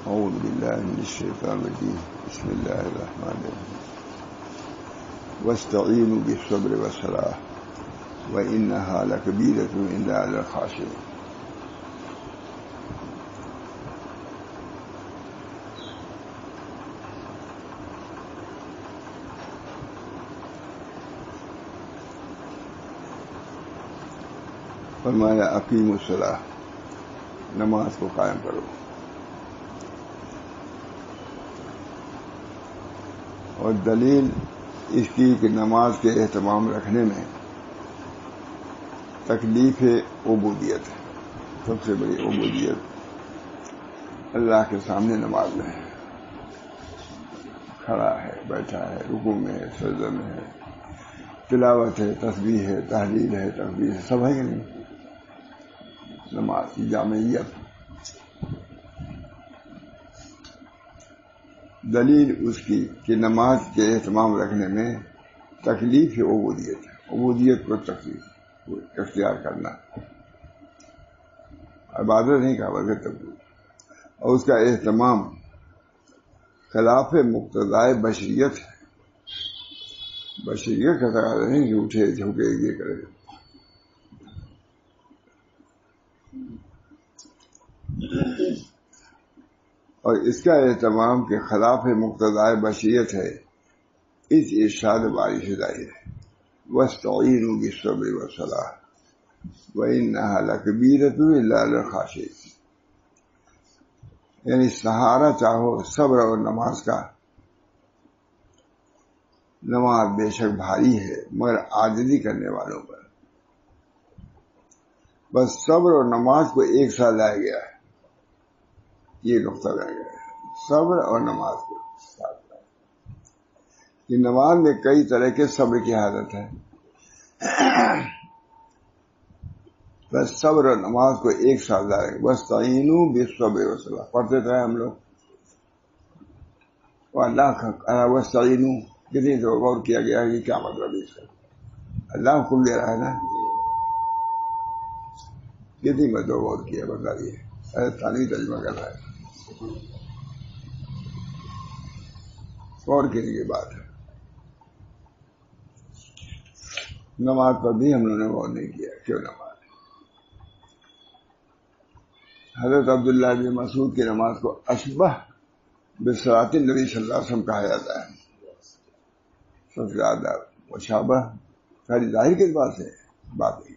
أعوذ بالله من الشيطان الرجيم بسم الله الرحمن الرحيم واستعينوا بالصبر والصلاة وإنها لكبيرة إلا على الخاشعين. فرمایا اقیموا الصلاۃ، نماز کو قائم کرو. اور دلیل اس کی کہ نماز کے اہتمام رکھنے میں تکلیف عبودیت ہے. سب سے بڑی عبودیت اللہ کے سامنے نماز میں ہے. کھڑا ہے، بیٹھا ہے، رکوع میں ہے، سجدہ میں ہے، تلاوت ہے، تسبیح ہے، تحلیل ہے، تکبیر ہے، سب ہے کہ نہیں؟ نماز کی جامعیت. دلیل اس کی کہ نماز کے اہتمام رکھنے میں تکلیف عبودیت ہے. عبودیت کو تکلیف اختیار کرنا، عبادت نہیں کہا بلکہ تکلیف. اور اس کا اہتمام خلاف مقتضائے بشریت ہے. بشریت کا تقاضا نہیں کہ اٹھے جھکے یہ کرے. اور اس کا اہتمام کے خلاف مقتضائے بشریت ہے. اس ارشاد باری سے ظاہر ہے وَاسْتَعِينُوا بِالصَّبْرِ وَالصَّلَاةِ وَإِنَّهَا لَكَبِيرَةٌ إِلَّا عَلَى الْخَاشِعِينَ. یعنی سہارا چاہو صبر اور نماز کا. نماز بے شک بھاری ہے مگر عاجزی کرنے والوں پر. بس صبر اور نماز کو ایک ساتھ لایا گیا ہے. یہ نقطہ رہ گیا ہے، صبر اور نماز کو ساتھ لایا. کہ نماز میں کئی طرح کے صبر کی حالت ہے. بس صبر اور نماز کو ایک ساتھ لایا گیا. وَاسْتَعِينُوا بِالصَّبْرِ وَالصَّلَاةِ پڑھتے تھے ہم لوگ. اللہ کا وَاسْتَعِينُوا کتنی تو غور کیا گیا کہ کیا مطلب ہے اس کا. اللہ حکم دے رہا ہے نا، کتنی مطلب غور کیا بتائیے. تھانوی ترجمہ کر رہا ہے، غور کرنے کی بات ہے. نماز پر بھی ہم لوگوں نے غور نہیں کیا. کیوں نماز؟ حضرت عبداللہ بن مسعود کی نماز کو اشبہ بصلاۃ النبی صلی اللہ علیہ وسلم کہا جاتا ہے. سب سے زیادہ مشابہ ساری ظاہر کس بات سے بات ہے.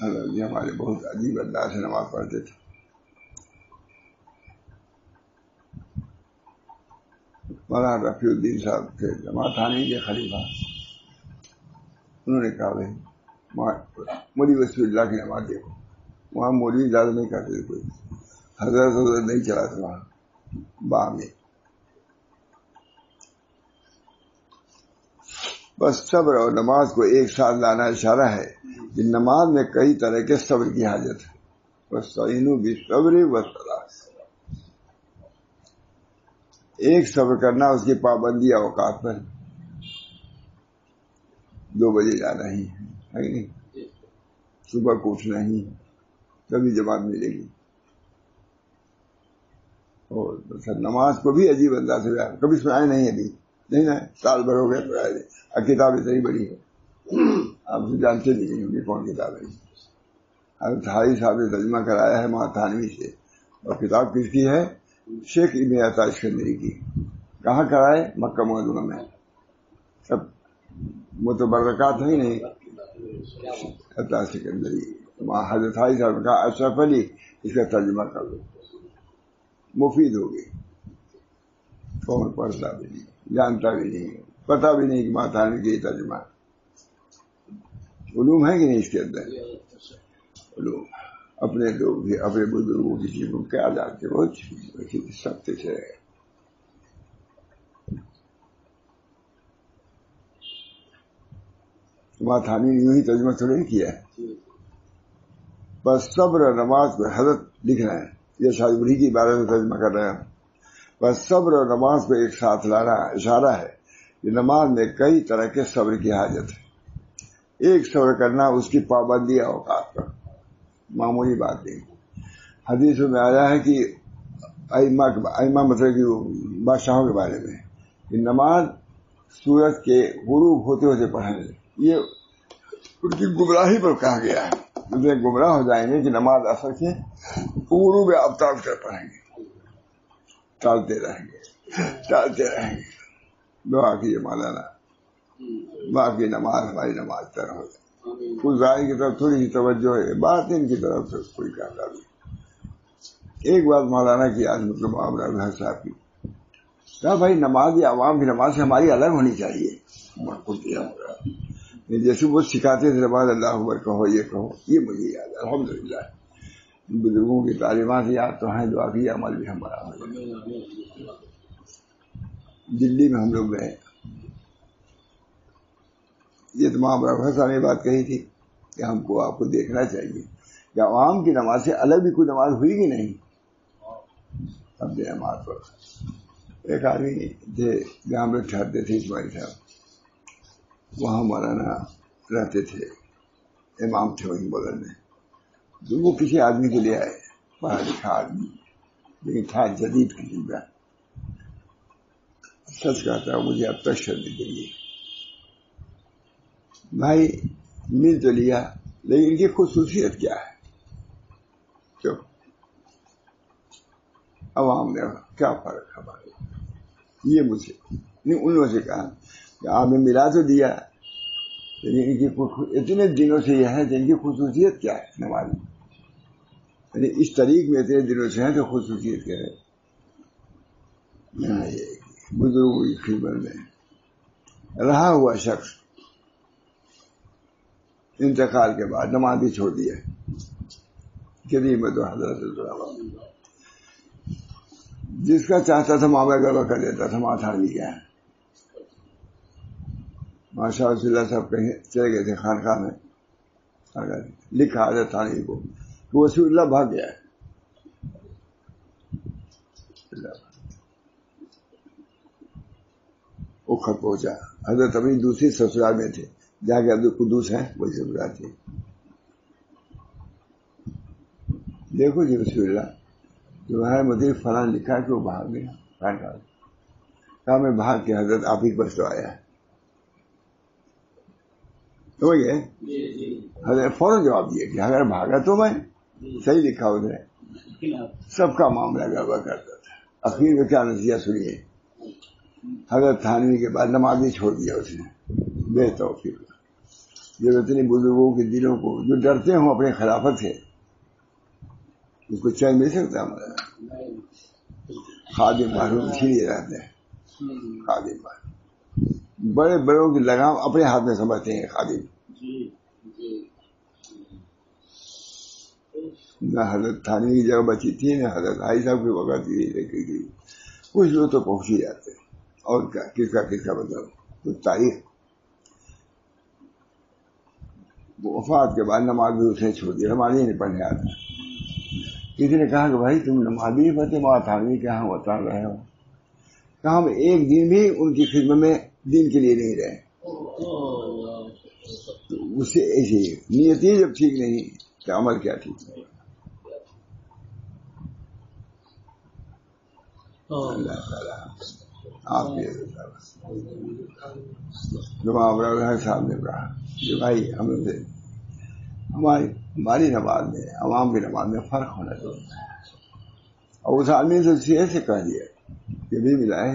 حضرت جی ہمارے بہت عجیب انداز سے نماز پڑھتے تھے. مولانا رفیع الدین صاحب تھے جماعت خانی کے خلیفہ. انہوں نے کہا بھائی مولوی وسیع اللہ کی نماز دیکھو. وہاں مولوی زیادہ نہیں کرتے تھے کوئی. حضرت نہیں چلا تھا وہاں با میں. بس صبر اور نماز کو ایک ساتھ لانا اشارہ ہے کہ نماز میں کئی طرح کے صبر کی حاجت ہے. وَاسْتَعِينُوا بِالصَّبْرِ وَالصَّلَاةِ. ایک صبر کرنا اس کی پابندی اوقات پر. 2 بجے جانا ہی ہے نہیں، صبح کو اٹھنا ہی، تبھی جماعت ملے گی. اور نماز کو بھی عجیب انداز سے کبھی سنائے نہیں ابھی نہیں نا. سال بھر ہو گیا پڑھائے. کتاب اتنی بڑی ہے آپ سے جانتے بھی نہیں ہوں گے کون کتاب ہے. حضرت حاجی صاحب نے ترجمہ کرایا ہے مہا تھانوی سے. اور کتاب کس کی ہے؟ شیخ ابن عطا اسکندری کی. کہاں کرائے؟ مکہ معظمہ میں. سب متبرکات ہیں نہیں. عطا اسکندری وہاں حضرت حاجی صاحب نے کہا اشرف علی اس کا ترجمہ کر دو، مفید ہوگی. کون پڑھتا بھی نہیں، جانتا بھی نہیں، پتا بھی نہیں کہ مہا تھانوی کی ترجمہ. علوم ہے کہ نہیں اس کے اندر؟ علوم. اپنے لوگ بھی اپنے بزرگوں کی چیزوں کیا جانتے وہ سب کچھ ہے. مہا تھانوی نے یوں ہی ترجمہ تھوڑے نہیں کیا ہے. بس صبر اور نماز کو حضرت لکھ رہے ہیں. یہ شاید انہی کی عبارت میں ترجمہ کر رہے ہیں. بس صبر اور نماز کو ایک ساتھ لانا اشارہ ہے کہ نماز میں کئی طرح کے صبر کی حاجت ہے. ایک صبر کرنا اس کی پابندی اوقات پر، معمولی بات نہیں۔ حدیثوں میں آیا ہے کہ ائمہ مطلب کہ بادشاہوں کے بارے میں کہ نماز سورج کے غروب ہوتے ہوتے پڑھیں، یہ ان کی گمراہی پر کہا گیا ہے۔ دوسرے گمراہ ہو جائیں گے کہ نماز اثر کے غروب آفتاب کر پڑھیں گے، ٹالتے رہیں گے۔ دعا کیجیے مولانا باقی نماز ہماری نماز طرح ہو جائے، کچھ ظاہر کی طرف تھوڑی سی توجہ ہے، باطن کی طرف سے کوئی کامیابی۔ ایک بات مولانا کی آج مطلب معاملہ صاحب کی کہا بھائی نماز یا عوام کی نماز سے ہماری الگ ہونی چاہیے۔ جیسے وہ سکھاتے تھے نماز اللہ اکبر کہو، یہ کہو، یہ مجھے یاد ہے الحمدللہ، بزرگوں کی تعلیمات یاد تو ہیں، دعا کی عمل بھی ہمارا ہو جائے۔ دلی میں ہم لوگ گئے، یہ تمام صاحب نے بات کہی تھی کہ ہم کو آپ کو دیکھنا چاہیے کہ عوام کی نماز سے الگ بھی کوئی نماز ہوئی کہ نہیں۔ اب نماز پر ایک آدمی تھے جہاں ہم لوگ ٹھہرتے تھے، اسماعیل صاحب، وہاں مولانا رہتے تھے، امام تھے وہیں بغل میں۔ تو وہ کسی آدمی کے لیے آئے، پڑھا لکھا آدمی لیکن تھا جدید قسم کا، سچ کہتا ہے مجھے اب تک شرم دلی بھائی مل تو لیا، لیکن ان کی خصوصیت کیا ہے؟ کیوں عوام نے کیا فرق ہے بھائی؟ یہ مجھے نہیں، ان لوگوں سے کہا کہ آپ نے ملا تو دیا، لیکن ان کی اتنے دنوں سے یہ ہے کہ ان کی خصوصیت کیا ہے نماز میں؟ یعنی اس طریق میں اتنے دنوں سے ہیں تو خصوصیت کیا ہے؟ بزرگوں کی خدمت میں رہا ہوا شخص انتقال کے بعد نماز ہی چھوڑ دیا، قدیم تو حضرت جس کا چاہتا تھا معاملہ گڑبڑ کر دیتا تھا، ماتھا نہیں گیا۔ ماشاء اللہ صاحب کہیں چلے گئے تھے خانقاہ میں، لکھا حضرت تھانوی کو کہ وسیع اللہ بھاگ گیا ہے۔ وہ خط پہنچا، حضرت ابھی دوسری سسرال میں تھے جہاں کے عبد القدوس ہیں، وہی سسرال تھے۔ دیکھو جی وسیع اللہ تمہارے مدیر فلاں لکھا کہ وہ بھاگ گیا، کہا میں بھاگ کے حضرت آپ ہی کے پاس تو آیا ہے، سمجھ گئے؟ حضرت فوراً جواب دیا کہ اگر بھاگا تو میں صحیح لکھا ادھر، سب کا معاملہ گڑبڑ کرتا تھا۔ اخیر میں کیا نتیجہ سنیے، حضرت تھانوی کے بعد نماز ہی چھوڑ دیا اس نے، بے توفیق۔ جب اتنے بزرگوں کے دلوں کو جو ڈرتے ہوں اپنے خلافت سے، اس کو چین مل سکتا ہمارا خادم محروم اسی لیے رہتے ہیں۔ خادم محروم بڑے بڑوں کی لگام اپنے ہاتھ میں سمجھتے ہیں خادم، نہ حضرت تھانوی کی جگہ بچی تھی نہ حضرت عائی صاحب کی وقت رکھی گئی، کچھ لوگ تو پہنچ ہی جاتے ہیں۔ اور کیا کس کا مطلب تو تاریخ وفات کے بعد نماز بھی اس نے چھوڑ دی، نماز ہی نہیں پڑھنے آتا۔ کسی نے کہا کہ بھائی تم نماز بھی نہیں پڑھتے، وہاں تھانوی کے یہاں بتا رہے ہو؟ کہ ہم ایک دن بھی ان کی خدمت میں دین کے لیے نہیں رہے، تو اس سے ایسے نیت ہی جب ٹھیک نہیں تو عمل کیا ٹھیک ہے؟ اللہ تعالیٰ آپ صاحب نے کہا کہ بھائی ہماری نماز میں عوام کی نماز میں فرق ہونا چاہیے، اور اس آدمی نے ایسے کہہ دیا کہ بھی ملا ہے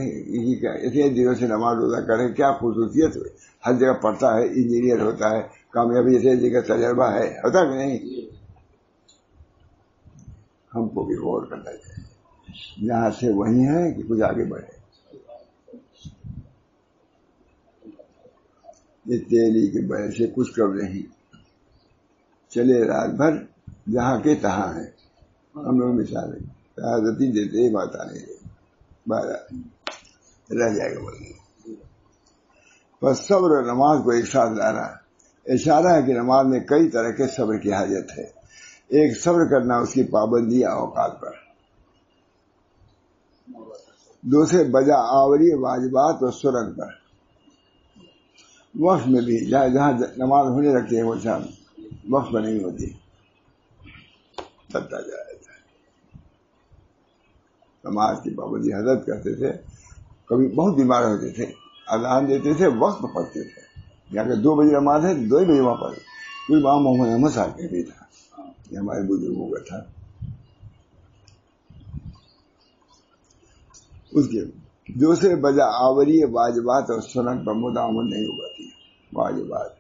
اتنے دنوں سے نماز روزہ کرے، کیا خصوصیت ہوئی؟ ہر جگہ پڑھتا ہے، انجینئر ہوتا ہے، کامیابی اتنے جگہ تجربہ ہے، ہوتا کہ نہیں؟ ہم کو بھی غور کرنا چاہیے، یہاں سے وہی ہے کہ کچھ آگے بڑھے۔ یہ تیلی کے بڑے سے کچھ کم نہیں، چلے رات بھر جہاں کے تہاں ہے۔ ہم لوگ مثال حضرتی دیتے ہی بات آنے رہ جائے گا بولنے۔ بس صبر اور نماز کو ایک ساتھ لانا اشارہ ہے کہ نماز میں کئی طرح کے صبر کی حاجت ہے۔ ایک صبر کرنا اس کی پابندی اوقات پر، دوسرے بجا آوری واجبات اور سنن پر، وقت میں بھی جہاں نماز ہونے لگتی ہے وہ شام وقت میں نہیں ہوتی، چلتا جائے. نماز کی پابندی حضرت کرتے تھے، کبھی بہت بیمار ہوتے تھے، اذان دیتے تھے وقت پڑھتے تھے. یا کہ 2 بجے نماز ہے 2 بجے وہاں پر کوئی امام محمد احمد صاحب کے بھی تھا، یہ ہمارے بزرگوں کا تھا. اس کے دوسرے بجا آوری واجبات اور سنن پر مداومت نہیں ہو پاتی. واجبات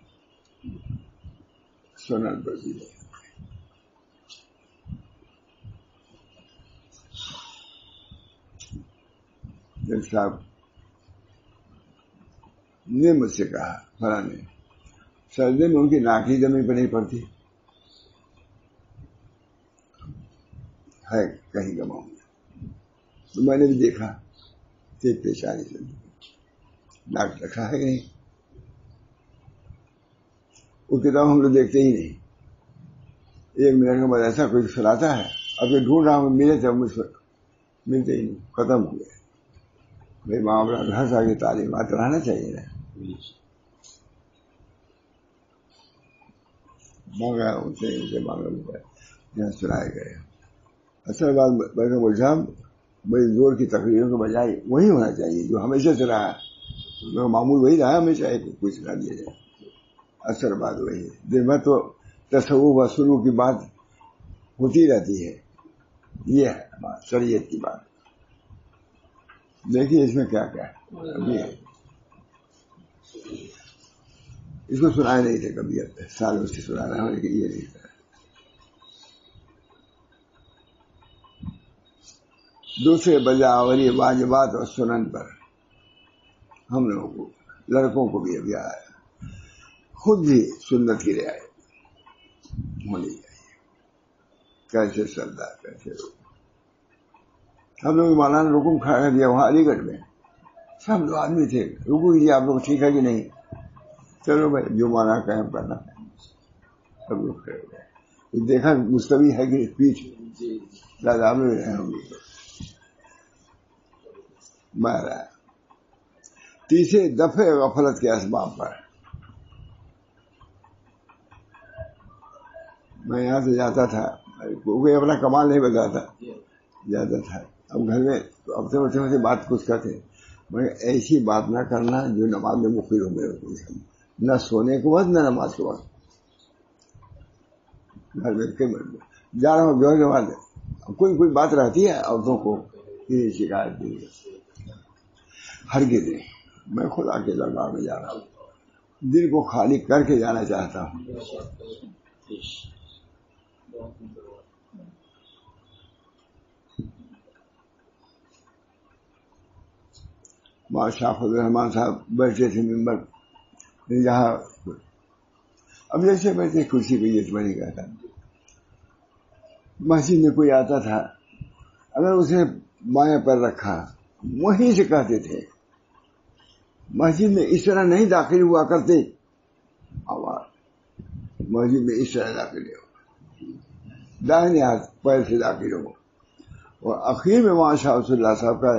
سنن پر بھی نہیں. جب صاحب نے مجھ سے کہا فلاں نے سردی میں ان کی ناکی زمین پہ نہیں پڑتی ہے کہیں کا معاملہ، تو میں نے بھی دیکھا کہ پیشانی سے ناک رکھا ہے کہ نہیں. وہ کتاب ہم لوگ دیکھتے ہی نہیں. 1 منٹ کے بعد ایسا کوئی سناتا ہے، اب یہ ڈھونڈ رہا ہوں ملے تھے مجھ سے ملتے ہی نہیں، ختم ہو گئے. بھائی معاملہ گھر سے آگے تعلیمات رہنا چاہیے نا. مانگا ان سے مانگا یہاں سنائے گئے. اصل بات میں بولتا بڑی زور کی تقریروں کے بجائے وہی ہونا چاہیے جو ہمیشہ سے رہا ہے، معمول وہی رہا ہے ہمیشہ، کوئی سنا دیا جائے. اصل بات وہی ہے. دن بھر تو تصوف و سلوک کی بات ہوتی رہتی ہے، یہ ہے بات شریعت کی بات. دیکھیے اس میں کیا کیا ہے. ابھی اس کو سنائے نہیں تھے کبھی، سالوں سے سنا رہا ہوں لیکن یہ نہیں تھا. دوسرے بجاوری واجبات اور سنن پر ہم لوگوں کو لڑکوں کو بھی ابھی آیا خود بھی سنت کی رعایت ہونی چاہیے. کیسے سردار کیسے روک. ہم لوگ مولانا رکن کھڑا کر دیا وہاں علی گڑھ میں، سب لوگ آدمی تھے، رکو کیجیے آپ لوگ ٹھیک ہے کہ نہیں، چلو بھائی جو مانا قائم کرنا ہے. سب لوگ کھڑے ہو گئے. دیکھا مستوی ہے کہ پیچھ دادا میں ہم لوگ مارا. تیسرے دفعہ غفلت کے اسباب پر میں یہاں سے جاتا تھا، کوئی اپنا کمال نہیں بتاتا، جاتا تھا. اب گھر میں ہفتے سے بات کچھ کرتے، مگر ایسی بات نہ کرنا جو نماز میں مخل ہو میرے کو، نہ سونے کے وقت نہ نماز کے وقت. گھر میں جا رہا ہوں جوہر کے بعد کوئی بات رہتی ہے عورتوں کو یہ شکایت دی ہرگز نہیں. میں خدا کے دربار میں جا رہا ہوں، دل کو خالی کر کے جانا چاہتا ہوں. شاہ فضل الرحمان صاحب بیٹھے تھے ممبر جہاں اب جیسے بیٹھے کرسی پہ یہ بنے گا تھا. مسجد میں کوئی آتا تھا، اگر اسے بائیں پر رکھا وہیں سے کہتے تھے مسجد میں اس طرح نہیں داخل ہوا کرتے. آواز مسجد میں اس طرح داخل ہو، دائیں ہاتھ پیر سے داخل ہو. اور اخیر میں وہاں شاہ رسول اللہ صاحب کا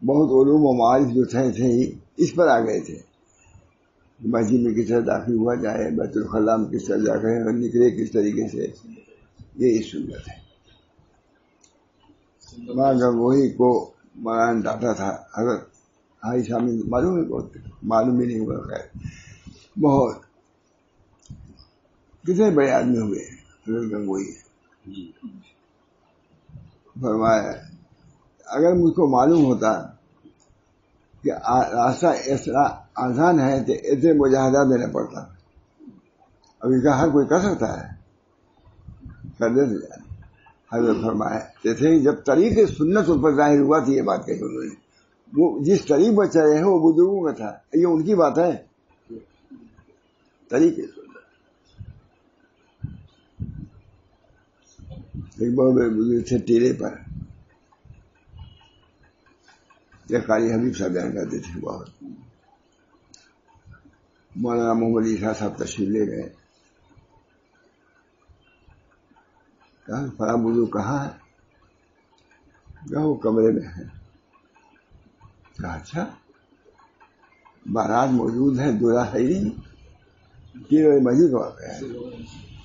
بہت علوم و معارف جو تھے اس پر آ گئے تھے. مسجد میں کس طرح داخل ہوا جائے، بیت الخلاء میں کس طرح داخل اور نکلے کس طریقے سے، یہی سنت ہے. مگر وہی کو مولانا ڈانٹا تھا اگر ہائی شامل معلوم ہے، بہت معلوم ہی نہیں ہوا. خیر بہت کتنے بڑے آدمی ہوئے گنگوئی فرمایا اگر مجھ کو معلوم ہوتا کہ راستہ ایسا آسان ہے تو اتنے مجاہدہ دینا پڑتا. ابھی کا ہر کوئی کر سکتا ہے، کر دیتے جانے. حضرت فرمایا جیسے جب طریق سنت ان پر ظاہر ہوا تھی، یہ بات کہی انہوں نے، وہ جس طریق پر چلے ہیں وہ بزرگوں کا تھا، یہ ان کی بات ہے. طریق سنت ایک بہت بڑے بزرگ تھے ٹیلے پر، یہ قاری حبیب صاحب بیان کرتے تھے. بہت مولانا محمد عیسیٰ صاحب تشریف لے گئے. کہا فلاں بزرگ کہاں ہے؟ کہا وہ کمرے میں ہے. کہا اچھا. بارات موجود ہے، دولہا ہے ہی نہیں، 3 بجے مسجد واقع ہے.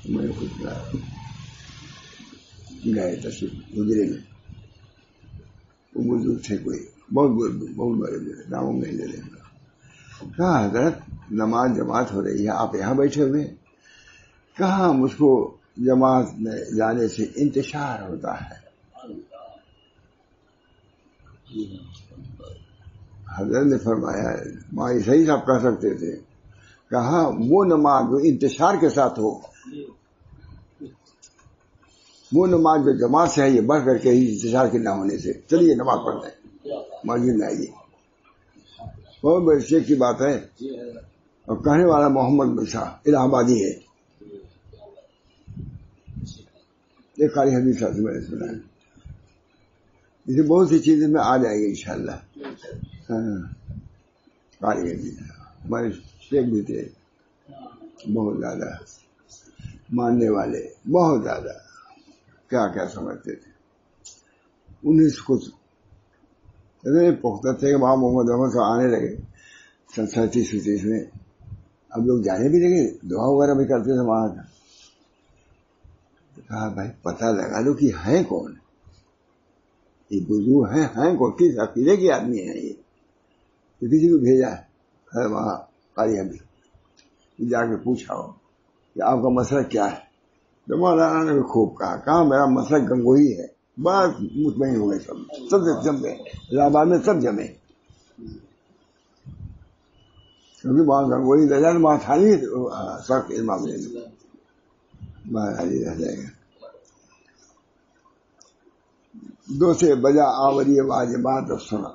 میں نے خود گئے تشریف گزرے میں، وہ بزرگ تھے کوئی بہت بہت بڑے بزرگ، ناموں نہیں لے لیں گا. کہا حضرت نماز جماعت ہو رہی ہے، آپ یہاں بیٹھے ہوئے. کہاں مجھ کو جماعت میں جانے سے انتشار ہوتا ہے. حضرت نے فرمایا ماں صحیح آپ کہہ سکتے تھے. کہا وہ نماز جو انتشار کے ساتھ ہو، وہ نماز جو جماعت سے ہے یہ بڑھ کر کے ہی انتشار کے نہ ہونے سے. چلیے نماز پڑھتے ہیں، مسجد میں آئیے. بہت بڑے شیخ کی بات ہے، اور کہنے والا محمد بن شاہ الہ آبادی ہے. ایک قاری حدیث سے میں نے سنا ہے. اسے بہت سی چیزیں میں آ جائے گی انشاءاللہ. قاری حدیث ہمارے شیخ بھی تھے، بہت زیادہ ماننے والے، بہت زیادہ کیا کیا سمجھتے تھے. 19 کچھ پختہ تھے کہ وہاں محمد احمد صاحب آنے لگے 37 میں. اب لوگ جانے بھی لگے، دعا وغیرہ بھی کرتے تھے وہاں کا. کہا بھائی پتہ لگا لو کہ ہیں کون، یہ بزرگ ہیں کون، کس عقیدے کے آدمی ہیں یہ. تو کسی کو بھیجا ہے وہاں قاری حدیث، جا کے پوچھا ہو کہ آپ کا مسئلہ کیا ہے. تو مولانا نے خوب کہا میرا مسئلہ گنگوئی ہے. بس مطمئن ہو گئے سب سے جمے الہ آباد میں سب جمے، کیونکہ وہاں گنگوئی درجہ وہاں تھا نہیں سخت اس معاملے میں. بہرحال رہ جائے گا. 2 سے بجا آوری واجبات اب سنا.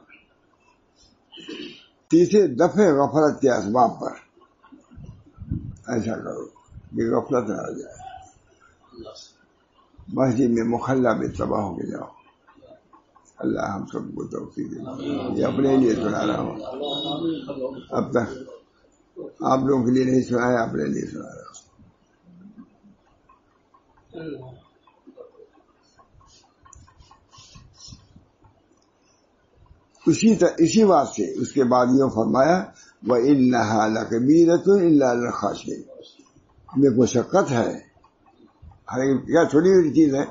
3 دفعے غفلت کے اسباب پر ایسا کرو کہ غفلت نہ آ جائے. مسجد میں مخلہ میں تباہ ہو کے جاؤ. اللہ ہم سب کو توفیق دے. یہ اپنے لیے سنا رہا ہوں، اب تک آپ لوگوں کے لیے نہیں سنایا، اپنے لیے سنا رہا ہوں. اسی بات سے اس کے بعد یہ فرمایا وَإِنَّهَا لَكَبِيرَةٌ إِلَّا عَلَى الْخَاشِعِينَ. میں مشقت ہے، ہر کیا چھوٹی چھوٹی چیز ہے،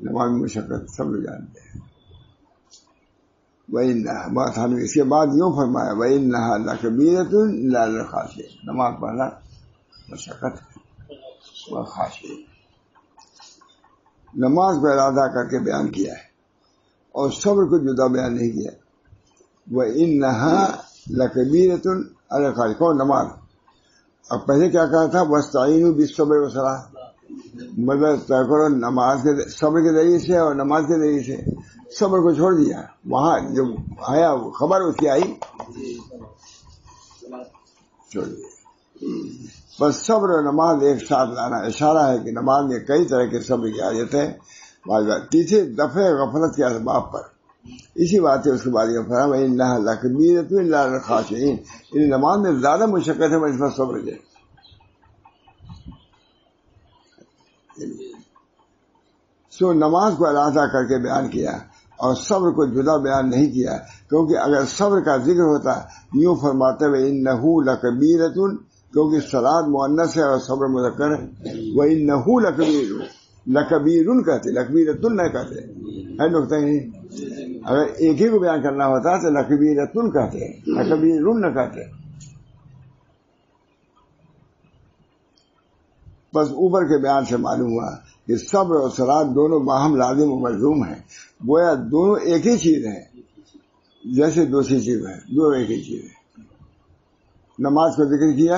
نماز میں مشقت سب لوگ جانتے ہیں. وَإِنَّهَا بات ہم اس کے بعد یوں فرمایا وَإِنَّهَا لَكَبِيرَةٌ إِلَّا عَلَى الْخَاشِعِينَ. نماز پڑھنا مشقت ہے وہ خاشع. نماز کو ارادہ کر کے بیان کیا ہے اور صبر کو جدا بیان نہیں کیا. وَإِنَّهَا لَكَبِيرَةٌ عَلَى الْخَاشِعِينَ. کون نماز. اب پہلے کیا کہا تھا وَاسْتَعِينُوا بِالصَّبْرِ وَالصَّلَاةِ، مطلب طے کرو نماز کے صبر کے ذریعے سے اور نماز کے ذریعے سے. صبر کو چھوڑ دیا، وہاں جب آیا خبر اس کی آئی چھوڑ دیا. بس صبر اور نماز ایک ساتھ لانا اشارہ ہے کہ نماز میں کئی طرح کے صبر کی حاجت ہے. 3 دفعے غفلت کے اسباب پر. اسی بات ہے اس کے بعد یہ فرمایا وَإِنَّهَا لَكَبِيرَةٌ إِلَّا عَلَى الْخَاشِعِينَ. ان نماز میں زیادہ مشقت ہے اس پر صبر کے. سو نماز کو علیحدہ کر کے بیان کیا اور صبر کو جدا بیان نہیں کیا، کیونکہ اگر صبر کا ذکر ہوتا یوں فرماتے ہوئے وَإِنَّهُ لَكَبِيرَةٌ، کیونکہ صلاۃ مؤنث ہے اور صبر مذکر ہے. وَإِنَّهُ لَكَبِيرٌ، لَكَبِيرٌ کہتے، لَكَبِيرَةٌ نہ کہتے ہے. نقطہ نہیں، اگر ایک ہی کو بیان کرنا ہوتا تو لَكَبِيرَةٌ کہتے، لَكَبِيرٌ نہ کہتے. بس اوپر کے بیان سے معلوم ہوا کہ صبر اور صلاۃ دونوں باہم لازم و ملزوم ہیں. گویا دونوں ایک ہی چیز ہیں، جیسے دوسری چیز ہے، دونوں ایک ہی چیز ہے. نماز کو ذکر کیا،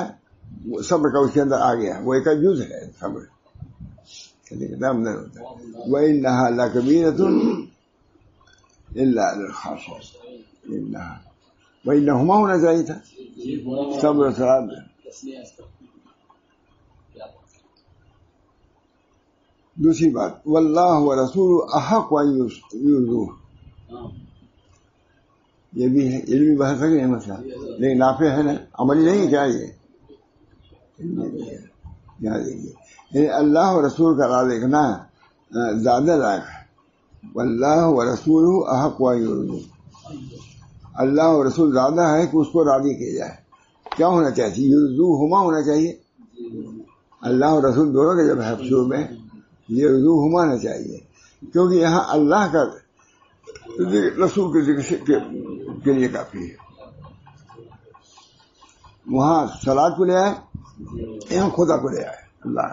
صبر کا اس کے اندر آ گیا، وہ ایک جز ہے صبر، نام نہیں ہوتا. وَإِنَّهَا لَكَبِيرَةٌ إِلَّا عَلَى الْخَاشِعِينَ. وَإِنَّهُمَا ہونا چاہیے تھا صبر و صلاۃ میں. دوسری بات واللہ ورسولہ احق ان یرضوہ، یہ بھی ہے، علمی بحث ہے کہ مسئلہ لیکن نافع ہے نا، عملی نہیں ہے. کیا یہ یاد رکھیے، یعنی اللہ و رسول کا راز دیکھنا زیادہ لائق ہے. واللہ ورسولہ احق ان یرضوہ. اللہ اور رسول زیادہ ہے کہ اس کو راضی کیا جائے. کیا ہونا چاہیے؟ یرضوہما ہونا چاہیے. اللہ اور رسول دونوں کے جب ہے شروع میں یرضوہما ہونا چاہیے، کیونکہ یہاں اللہ کا رسول کے ذکر کے لیے کافی ہے. وہاں صلاۃ کو لے آئے، یہاں خدا کو لے آئے. اللہ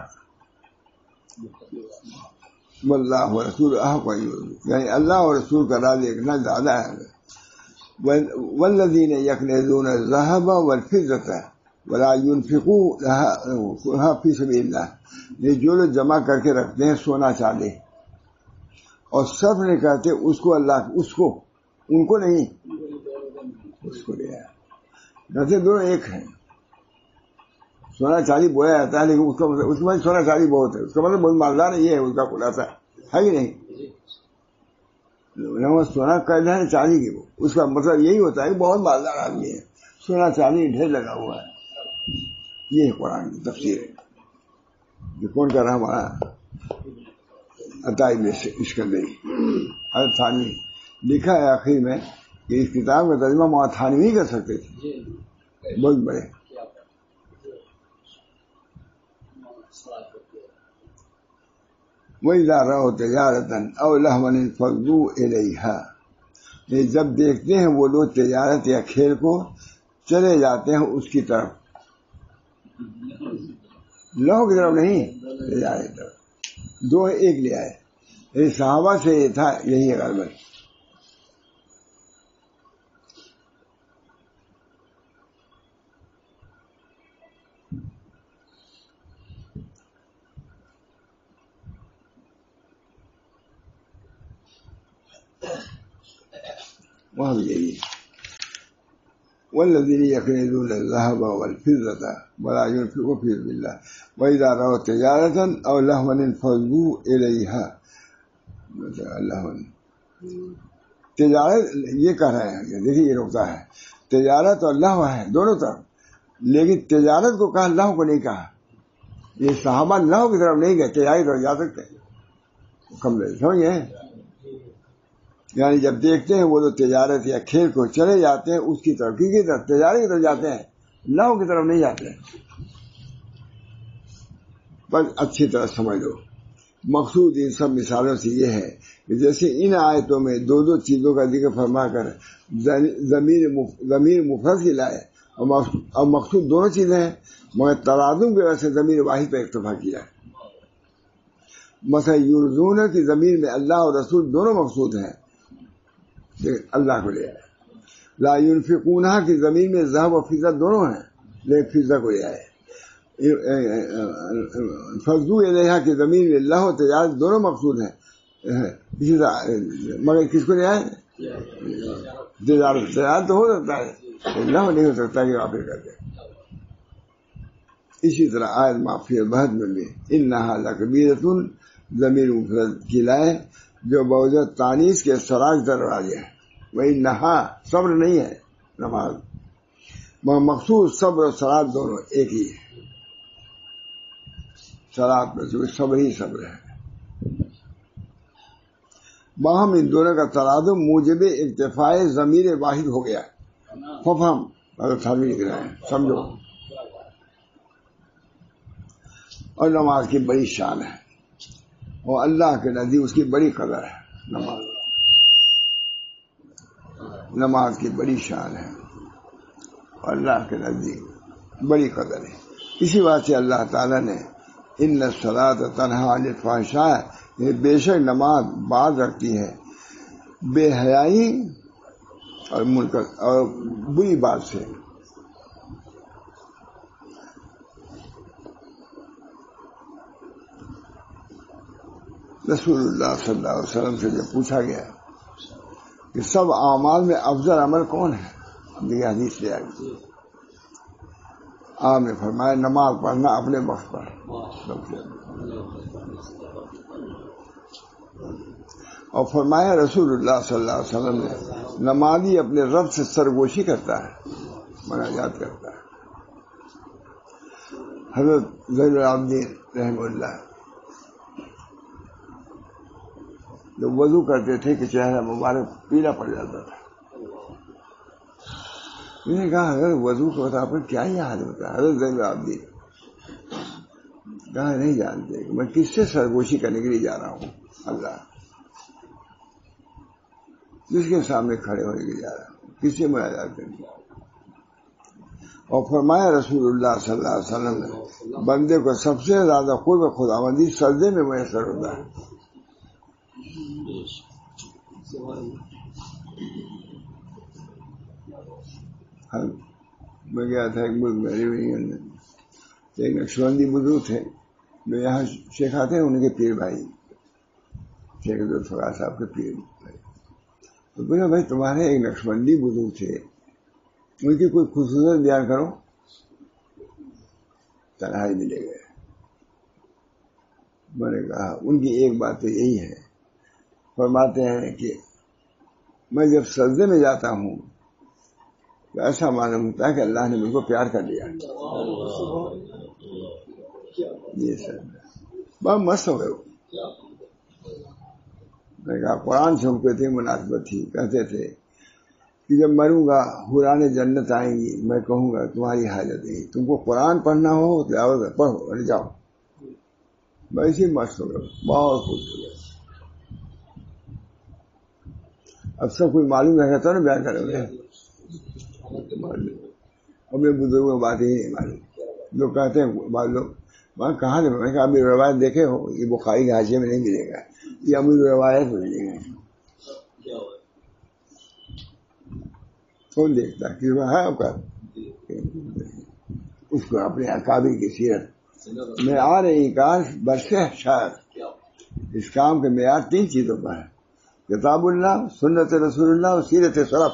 واللہ ورسول احق ان یرضوہ، یعنی اللہ اور رسول کا راضی رکھنا زیادہ ہے. والذین یکنزون الذهب والفضة ولا ينفقونها فی سبیل اللہ، یہ جو لوگ جمع کر کے رکھتے ہیں سونا چاندی اور صرف نہیں کرتے اس کو اللہ، اس کو، ان کو نہیں، اس کو لے آیا. ویسے دونوں ایک ہیں. سونا چاندی بویا جاتا ہے لیکن اس کا مطلب، اس میں سونا چاندی بہت ہے، اس کا مطلب بہت مالدار نہیں ہے، اس کا خلاصہ ہے کہ نہیں. سونا قید ہے چاندی کی، وہ اس کا مطلب یہی ہوتا ہے کہ بہت مالدار آدمی ہے، سونا چاندی ڈھیر لگا ہوا ہے. یہ قرآن کی تفسیر ہے. یہ کون کر رہا؟ ہمارا عطا ابن اسکندری. حضرت تھانوی لکھا ہے آخر میں کہ اس کتاب کا ترجمہ مولانا تھانوی کر سکتے تھے، بہت بڑے. وَإِذَا رَأَوْا تِجَارَةً أَوْ لَهْوًا انفَضُّوا إِلَيْهَا، جب دیکھتے ہیں وہ لوگ تجارت یا کھیل کو چلے جاتے ہیں اس کی طرف. لہو کی طرف نہیں، تجارت کی طرف. دو ایک لے آئے. صحابہ سے یہ تھا، یہی ہے غالباً. وہاں بھی یہی ہے. والذین یکنزون الذهب والفضة ولا ينفقون فی سبیل اللہ وإذا رأوا تجارة أو لهوا انفضوا إلیہا. تجارت یہ کہہ رہے ہیں، دیکھیے یہ روکتا ہے. تجارت اور لہو ہے دونوں طرف، لیکن تجارت کو کہا، لہو کو نہیں کہا. یہ صحابہ لہو کی طرف نہیں گئے، تجارت طرف جا سکتے ہیں. سمجھے؟ یعنی جب دیکھتے ہیں وہ لوگ تجارت یا کھیل کو چلے جاتے ہیں اس کی طرف، کی طرف، تجارت کی طرف جاتے ہیں، لہو کی طرف نہیں جاتے ہیں. بس اچھی طرح سمجھ لو. مقصود ان سب مثالوں سے یہ ہے کہ جیسے ان آیتوں میں دو دو چیزوں کا ذکر فرما کر ضمیر مفرد کی لائے اور مقصود دونوں چیزیں ہیں، مگر ترادم کی وجہ سے ضمیر واحد پر اکتفا کیا ہے. مثلا یرزون کی ضمیر میں اللہ اور رسول دونوں مقصود ہیں، اللہ کو لے آئے. لا ينفقونها کی زمین میں ذهب و فضہ دونوں ہیں، لیکن فضہ کو لے آئے. فضو الیہا کی زمین میں اللہ و تجارت دونوں مقصود ہیں، مگر کس کو لے آئے؟ تجارت تو ہو سکتا ہے، اللہ نہیں ہو سکتا کہ واپس کر دے. اسی طرح آیت معافی بہت میں بھی انہا لکبیرۃ ضمیر مفرد کی لائے جو باوجود تانیث کے سراج دروازے ہیں. وہی نہا صبر نہیں ہے نماز، مخصوص صبر اور سرات دونوں ایک ہی ہے. سرات میں صبر ہی صبر ہے. باہم ان دونوں کا ترادم موجب اکتفاء ضمیر واحد ہو گیا. فہم اگر تھانوی لکھ رہے ہیں سمجھو. اور نماز کی بڑی شان ہے اور اللہ کے نزدیک اس کی بڑی قدر ہے. نماز کی بڑی شان ہے اور اللہ کے نزدیک بڑی قدر ہے. اسی بات سے اللہ تعالیٰ نے ان الصلاۃ تنہی عن الفحشاء، بے شک نماز باز رکھتی ہے بے حیائی اور منکر اور بری بات سے. رسول اللہ صلی اللہ علیہ وسلم سے جب پوچھا گیا کہ سب اعمال میں افضل عمل کون ہے، یہ حدیث لے آئی، آپ نے فرمایا نماز پڑھنا اپنے وقت پر. اور فرمایا رسول اللہ صلی اللہ علیہ وسلم نے نمازی اپنے رب سے سرگوشی کرتا ہے، مناجات کرتا ہے. حضرت زین العابدین رحمہ اللہ جب وضو کرتے تھے کہ چہرہ مبارک پیلا پڑ جاتا تھا، میں نے کہا اگر وضو کو بتا پر کیا یہ حال ہوتا ہے؟ حضرت زین العابدین کہا نہیں جانتے کہ میں کس سے سرگوشی کرنے کے لیے جا رہا ہوں؟ اللہ جس کے سامنے کھڑے ہونے کے لیے جا رہا ہوں، کس سے مناجات کرنے جا رہا ہوں؟ اور فرمایا رسول اللہ صلی اللہ علیہ وسلم نے بندے کو سب سے زیادہ قرب خداوندی سجدے میں میسر ہوتا ہے۔ میں گیا تھا ایک ملک میں، ایک نقشبندی بزرگ تھے جو یہاں شیخ آتے ہیں، ان کے پیر بھائی شیخ ذوالفقار صاحب کے پیر بھائی، تو بولے بھائی تمہارے ایک نقشبندی بزرگ تھے، ان کی کوئی خصوصیت بیان کرو۔ تنہائی ملے گئے۔ میں نے کہا ان کی ایک بات تو یہی ہے، فرماتے ہیں کہ میں جب سجدے میں جاتا ہوں تو ایسا معلوم ہوتا ہے کہ اللہ نے مجھ کو پیار کر لیا۔ یہ سر بہت مست ہو گئے۔ میں نے کہا قرآن سے ان کو اتنی مناسبت تھی، کہتے تھے کہ جب مروں گا حوران جنت آئیں گی، میں کہوں گا تمہاری حاجت نہیں، تم کو قرآن پڑھنا ہو تو پڑھو اور جاؤ۔ ویسے مست ہو گئے، بہت خوش ہو گئے۔ اب سب کوئی معلوم رہے گا تو نا بیان کرو گے، ہمیں بزرگوں بات ہی نہیں معلوم، جو کہتے ہیں معلوم وہاں کہاں سے؟ میں نے کہا امیر روایت دیکھے ہو، یہ بخاری کے حاشیے میں نہیں ملے گا، یہ امیر روایت میں ملے گا۔ کون دیکھتا ہے ہے اس کو اپنے اکابر کی سیرت میں آ رہی کاش برسے شاید۔ اس کام کے معیار 3 چیزوں پر ہے، کتاب اللہ، سنت رسول اللہ اور سیرت سلف۔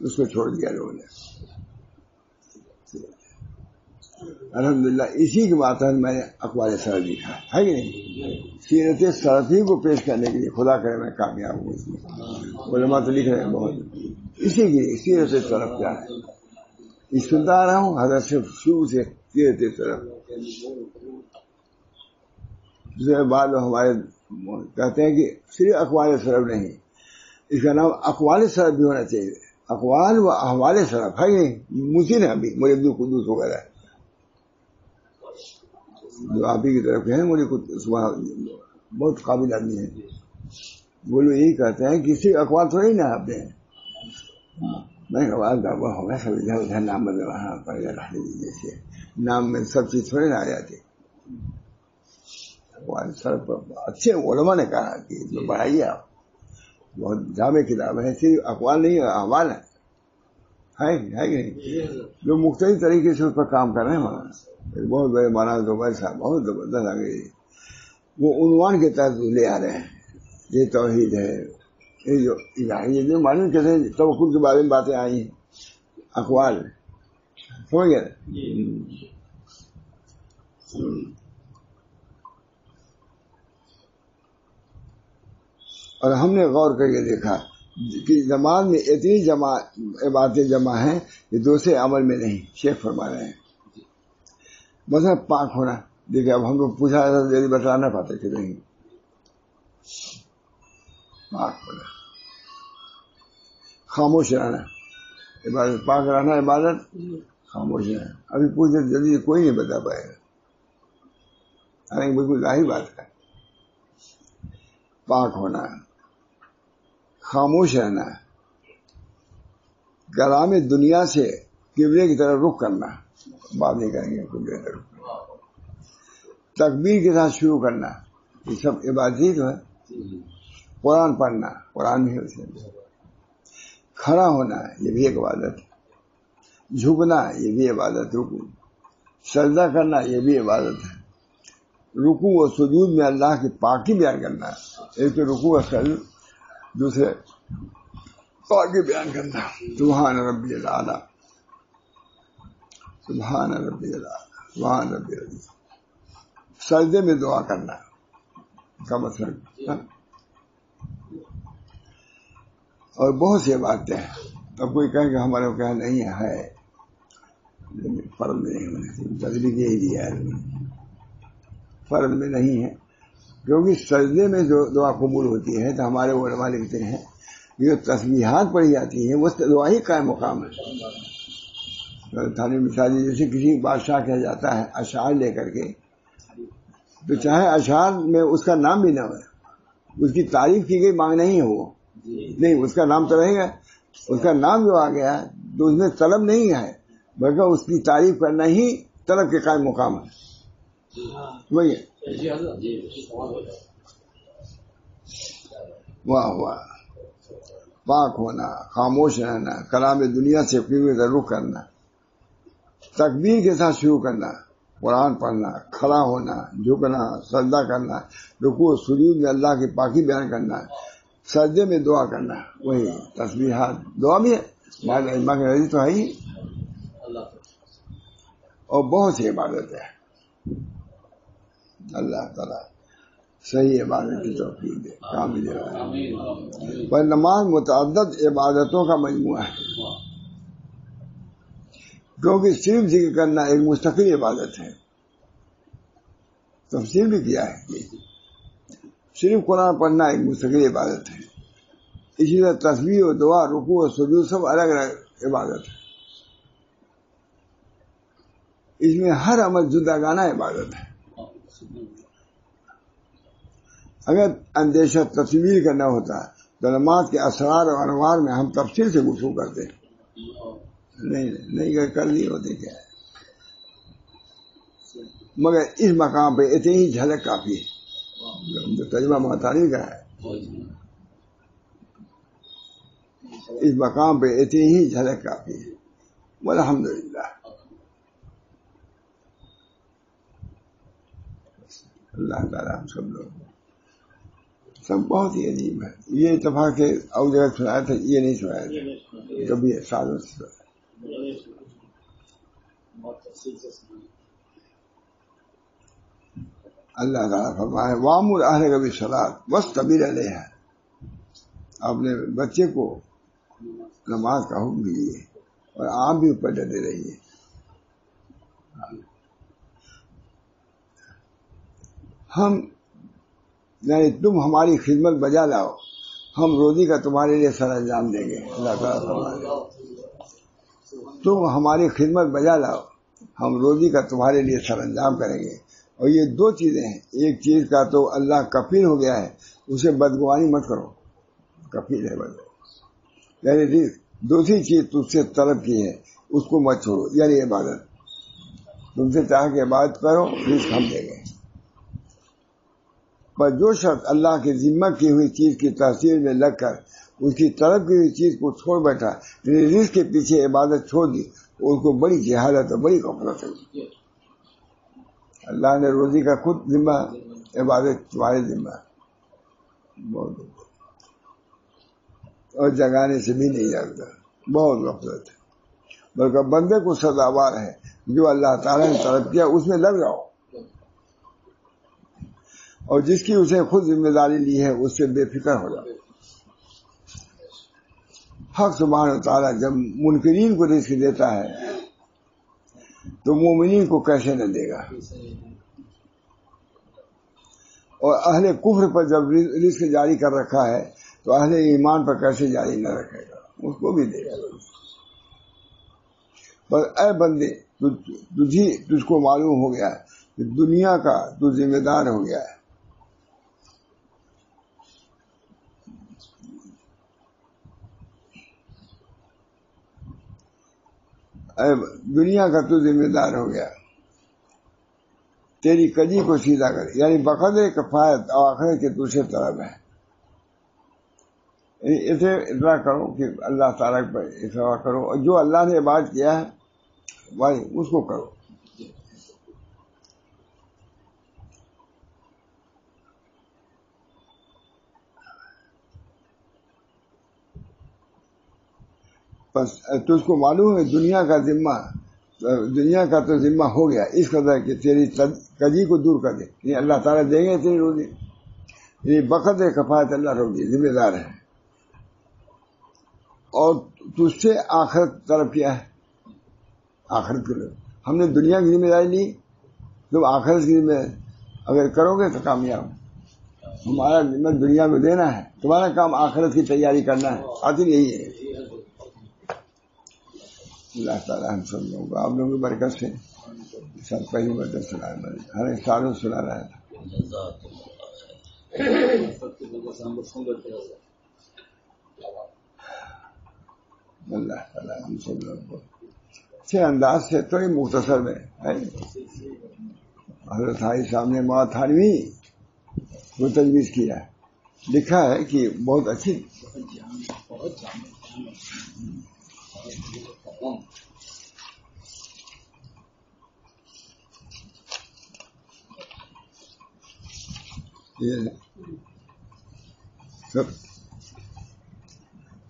اس کو چھوڑ دیا لوگوں نے۔ الحمدللہ اسی کی بات ہے، میں نے اقوال سلف لکھا ہے کہ نہیں؟ سیرت سلفی کو پیش کرنے کے لیے خدا کرے میں کامیاب ہوں اس میں۔ علماء تو لکھ رہے ہیں بہت، اسی کی سیرت سلف کیا ہے یہ سنتا آ رہا ہوں حضرت سے شروع سے۔ سیرت سلف دوسرے بعد ہمارے کہتے ہیں کہ صرف اقوال سلف نہیں، اس کا نام اقوال سلف بھی ہونا چاہیے، اقوال و احوال سلف ہے نہیں؟ مجھے نا ابھی مجھے عبد القدوس وغیرہ جو آپ ہی کی طرف ہیں، مجھے بہت قابل آدمی ہے، وہ لوگ یہی کہتے ہیں کہ صرف اقوال تھوڑی نا آپ نے، میں ہوگا سب ادھر ادھر نام بدل وہاں پر جیسے نام میں سب چیز تھوڑی نہ آ جاتی۔ اچھے علماء نے کہا کہ اس میں پڑھائیے آپ، بہت جامع کتاب ہے، صرف اقوال نہیں احوال ہے کہ نہیں، جو مختلف طریقے سے اس پر کام کر رہے ہیں۔ مولانا بہت بڑے مولانا زبیر صاحب بہت زبردست انگریزی، وہ عنوان کے تحت لے آ رہے ہیں، یہ توحید ہے، یہ جو معلوم کیسے توکل کے بارے میں باتیں آئی ہیں، اقوال سمجھ گئے۔ اور ہم نے غور کر کے دیکھا کہ نماز میں اتنی عبادتیں جمع ہیں کہ دوسرے عمل میں نہیں۔ شیخ فرما رہے ہیں مثلا پاک ہونا، دیکھیں اب ہم لوگ پوچھا جلدی بتا نہ پاتے کہ نہیں، پاک ہونا، خاموش رہنا عبادت، پاک رہنا عبادت، خاموش رہنا۔ ابھی پوچھے جلدی کوئی نہیں بتا پائے گا، حالانکہ بالکل ظاہر بات ہے۔ پاک ہونا، خاموش رہنا، کلام دنیا سے قبلے کی طرف رخ کرنا، بات نہیں کریں گے قبلے کی طرف، تکبیر کے ساتھ شروع کرنا، یہ سب عبادت ہی تو ہے۔ قرآن پڑھنا، قرآن بھی اسے، کھڑا ہونا یہ بھی ایک عبادت ہے، جھکنا یہ بھی عبادت، رکوع سجدہ کرنا یہ بھی عبادت ہے، رکوع و سجود میں اللہ کی پاکی بیان کرنا، ایک تو رکوع و سجود، دوسرے پاکی بیان کرنا، سبحان ربی الاعلیٰ، سبحان ربی الاعلیٰ، سبحان ربی الاعلیٰ، سجدے میں دعا کرنا کا مطلب، اور بہت سی باتیں ہیں۔ اب کوئی کہے کہ ہمارے کو کہا نہیں ہے، فرض میں نہیں ہونے سے تجریب یہی دیا ہے، فرض میں نہیں ہے، کیونکہ سجدے میں جو دعا قبول ہوتی ہے تو ہمارے علماء لکھتے ہیں یہ تسبیحات پڑھی جاتی ہیں وہ دعا ہی قائم مقام ہے. تھانی مثالی جیسے کسی بادشاہ کہا جاتا ہے اشعار لے کر کے، تو چاہے اشعار میں اس کا نام بھی نہ ہو، اس کی تعریف کی گئی مانگ نہیں ہے، وہ نہیں، اس کا نام تو رہے گا. اس کا نام جو آ گیا تو اس میں طلب نہیں ہے، بلکہ اس کی تعریف کرنا ہی طلب کے قائم مقام ہے. وہی ہے. واہ واہ. پاک ہونا، خاموش رہنا، کلام دنیا سے فکر رخ کرنا، تکبیر کے ساتھ شروع کرنا، قرآن پڑھنا، کھڑا ہونا، جھکنا، سجدہ کرنا، رکوع سجود میں اللہ کی پاکی بیان کرنا، سجدے میں دعا کرنا، وہی تسبیحات. دعا بھی ہے، ماں کی رضی تو ہے ہی، اور بہت سی عبادت ہے. اللہ تعالیٰ صحیح عبادت کی توفیق دے، کامل عبادت. پر نماز متعدد عبادتوں کا مجموعہ ہے، کیونکہ صرف ذکر کرنا ایک مستقل عبادت ہے. تفصیل بھی کیا ہے، صرف قرآن پڑھنا ایک مستقل عبادت ہے. اسی طرح تسبیح و دعا، رکوع و سجود سب الگ الگ عبادت ہے. اس میں ہر عمل جداگانہ عبادت ہے. اگر اندیشہ تصویر کرنا ہوتا تو نماز کے اسرار اور انوار میں ہم تفصیل سے گفتگو کرتے، نہیں کر لی ہوتے کیا ہے. مگر اس مقام پہ اتنی ہی جھلک کافی ہے، جو تجربہ محتاطی کا ہے. اس مقام پہ اتنی ہی جھلک کافی ہے. والحمدللہ. اللہ تعالیٰ ہم سب لوگ سب بہت ہی عجیب ہے. یہ اتفاق سے اور جگہ سنایا تھا، یہ نہیں سنایا تھا کبھی سالوں سے. اللہ تعالیٰ فرمائے وامر اہلک بالصلاۃ واصطبر علیہا. آپ نے بچے کو نماز کا حکم دیے اور آپ بھی اوپر ڈٹے رہیے. ہم یعنی تم ہماری خدمت بجا لاؤ، ہم روزی کا تمہارے لیے سر انجام دیں گے. اللہ تعالیٰ فرمائے تم ہماری خدمت بجا لاؤ، ہم روزی کا تمہارے لیے سر انجام کریں گے. اور یہ دو چیزیں ہیں، ایک چیز کا تو اللہ کفیل ہو گیا ہے، اسے بدگمانی مت کرو، کفیل ہے بدگو. یعنی دوسری چیز تجھ سے طلب کی ہے، اس کو مت چھوڑو، یعنی عبادت. تم سے چاہ کے عبادت کرو، رزق ہم دیں گے. پر جو شخص اللہ کے ذمہ کی ہوئی چیز کی تحصیل میں لگ کر اس کی طلب کی ہوئی چیز کو چھوڑ بیٹھا، یعنی رزق کے پیچھے عبادت چھوڑ دی، اس کو بڑی جہالت اور بڑی غفلت ہے. اللہ نے روزی کا خود ذمہ، عبادت تمہارے ذمہ. بہت اور جگانے سے بھی نہیں جاگتا، بہت غفلت ہے. بلکہ بندے کو سزاوار ہے جو اللہ تعالیٰ نے طلب کیا اس میں لگ جاؤ، اور جس کی اسے خود ذمہ داری لی ہے اس سے بے فکر ہو جاؤ. حق سبحانہ و تعالیٰ جب منکرین کو رزق دیتا ہے تو مومنین کو کیسے نہ دے گا، اور اہل کفر پر جب رزق جاری کر رکھا ہے تو اہل ایمان پر کیسے جاری نہ رکھے گا، اس کو بھی دے گا. پر اے بندے تجھ کو معلوم ہو گیا کہ دنیا کا تو ذمہ دار ہو گیا ہے. دنیا کا تو ذمہ دار ہو گیا، تیری کجی کو سیدھا کر، یعنی بقدر کفایت اور آخرت کے دوسرے طلب ہے. اسے اتنا کرو کہ اللہ تعالیٰ پر اتباع کرو، اور جو اللہ نے بات کیا ہے بھائی اس کو کرو. بس تجھ کو معلوم ہے دنیا کا تو ذمہ ہو گیا اس قدر کہ تیری کجی کو دور کر دے، یعنی اللہ تعالیٰ دیں گے تیری روزی. یہ بقدر کفایت اللہ روزی ذمہ دار ہے. اور تجھ سے آخرت طلب کیا ہے، آخرت کے لیے ہم نے دنیا کی ذمہ داری لی، تم آخرت کی ذمہ اگر کرو گے تو کامیاب. ہمارا ذمہ دنیا میں دینا ہے، تمہارا کام آخرت کی تیاری کرنا ہے، حاصل یہی ہے۔ اللہ تعالیٰ ہم سب لوگوں کو آپ لوگوں کی برکت سے سب پہلی مرتبہ سنا ہے، ہر ایک سالوں سنا رہا تھا۔ اللہ تعالیٰ ہم سب لوگوں کو اچھے انداز سے تھوڑی مختصر میں ہے۔ حضرت حاجی صاحب نے مواد تھانوی وہ تجویز کیا ہے، لکھا ہے کہ بہت اچھی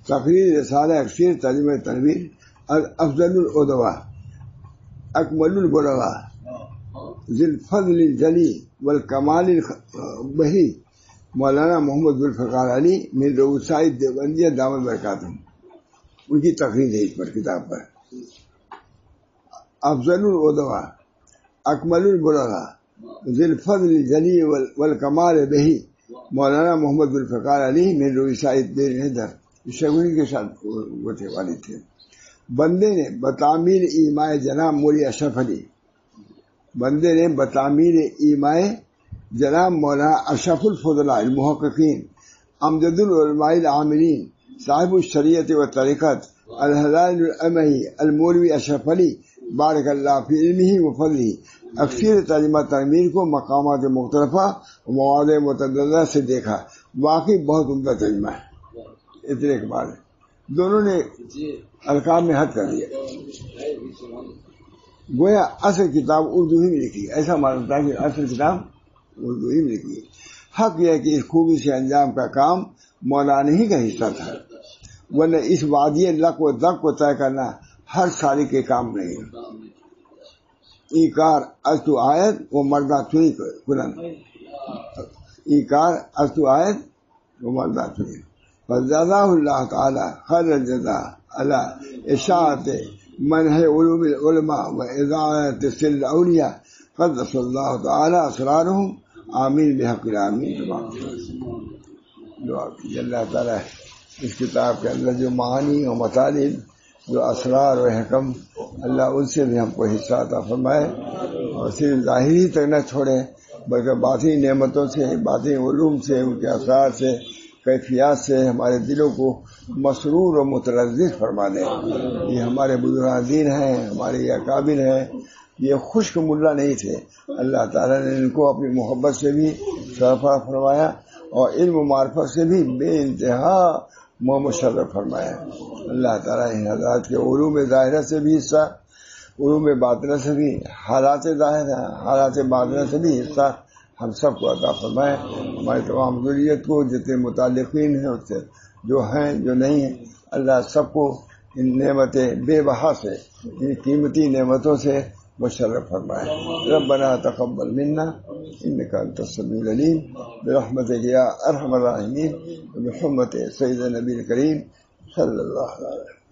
تقریر رسالہ اکثر ترجمہ تنویر افضل الادباء اکمل البلغاء ذی الفضل الجلی والکمال البہی مولانا محمد ذوالفقار علی من رؤساء دیوبندیہ دامت برکاتہم، ان کی تقریر ہے اس پر کتاب پر۔ افضل الادباء اکمل البلغاء ذی الفضل الجلی والکمال البہی مولانا محمد ذوالفقار علی من رؤساء دیوبندیہ، شگونی کے ساتھ وہ تھے، والد تھے۔ بندے نے بتعمیل ایمائے جناب مولی اشرف علی، بندے نے بتعمیل ایمائے جناب مولانا اشرف الفضلاء المحققین امجد العلماء العاملین صاحب الشریعت و طریقت الحلال الامہی المولوی اشرف علی بارک اللہ فی علمہ و فضلہ اکثر ترجمہ تنویر کو مقامات مختلفہ و مواد متعددہ سے دیکھا، واقعی بہت عمدہ ترجمہ ہے۔ اتنے کے بعد دونوں نے القاب میں حد کر دیا، گویا اصل کتاب اردو ہی میں لکھی، ایسا معلوم تھا کہ اصل کتاب اردو ہی میں لکھی۔ حق یہ ہے کہ اس خوبی سے انجام کا کام مولانا ہی کا حصہ تھا، ورنہ اس وادی لق و دق کو طے کرنا ہر سالی کے کام نہیں۔ ایکار از تو آیت وہ مردہ چنی کنن، ایکار از تو آیت وہ مردہ چنی، فجزاہ اللہ تعالی خیر الجزا علی اشاعت منح علوم العلماء و اذاعت سر الاولیاء قدس اللہ تعالی اسرارہم، آمین بحق العالمین۔ دعا کیجیے اللہ تعالی اس کتاب کے اندر جو معانی و مطالب، جو اسرار و حکم، اللہ ان سے بھی ہم کو حصہ عطا فرمائے، اور صرف ظاہری تک نہ چھوڑے بلکہ باطنی نعمتوں سے، باطنی علوم سے، ان کے اثرات سے، کیفیات سے ہمارے دلوں کو مسرور و متلذذ فرما دیں۔ یہ ہمارے بزرگان دین ہیں، ہمارے یہ اکابر ہیں، یہ خشک ملا نہیں تھے، اللہ تعالیٰ نے ان کو اپنی محبت سے بھی شرفا فرمایا اور علم و معرفت سے بھی بے انتہا مشرف فرمایا۔ اللہ تعالیٰ ان حضرات کے علوم ظاہرہ سے بھی حصہ، علوم باطنہ سے بھی، حالات ظاہرہ حالات باطنہ سے بھی حصہ ہم سب کو عطا فرمائے۔ ہماری تمام ذریت کو، جتنے متعلقین ہیں اس سے، جو ہیں جو نہیں ہیں، اللہ سب کو ان نعمتیں بے بہا سے، ان قیمتی نعمتوں سے مشرف فرمائے۔ ربنا تقبل منا انک انت السمیع العلیم برحمتک یا ارحم الراحمین، بحرمت سید نبی کریم صلی اللہ علیہ وسلم۔